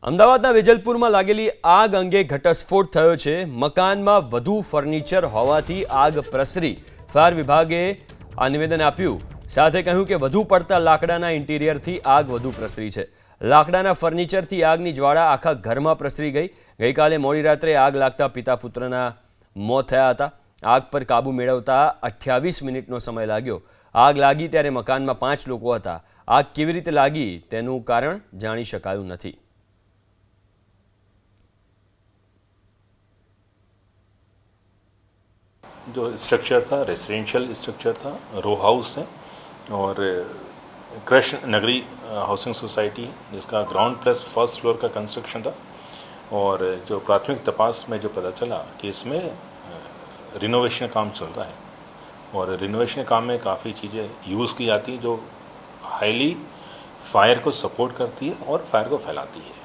અમદાવાદના વેજલપુરમાં લાગેલી આગ અંગે ઘટસ્ફોટ થયો છે। મકાનમાં વધુ ફર્નિચર હોવાથી આગ પ્રસરી। ફાયર વિભાગે આ નિવેદન આપ્યું, સાથે કહ્યું કે વધુ પડતા લાકડાના ઇન્ટિરિયરથી આગ વધુ પ્રસરી છે। લાકડાના ફર્નિચરથી આગની જ્વાળા આખા ઘરમાં પ્રસરી ગઈ। ગઈકાલે મોડી રાત્રે આગ લાગતા પિતા પુત્રના મોત થયા હતા। આગ પર કાબૂ મેળવતા 28 મિનિટનો સમય લાગ્યો। આગ લાગી ત્યારે મકાનમાં 5 લોકો હતા। આગ કેવી રીતે લાગી તેનું કારણ જાણી શકાયું નથી। जो स्ट्रक्चर था रेसिडेंशियल स्ट्रक्चर था, रो हाउस है और कृष्ण नगरी हाउसिंग सोसाइटी है जिसका ग्राउंड प्लस फर्स्ट फ्लोर का कंस्ट्रक्शन था। और जो प्राथमिक तपास में जो पता चला कि इसमें रिनोवेशन काम चल रहा है और रिनोवेशन काम में काफ़ी चीज़ें यूज़ की जाती हैं जो हाईली फायर को सपोर्ट करती है और फायर को फैलाती है।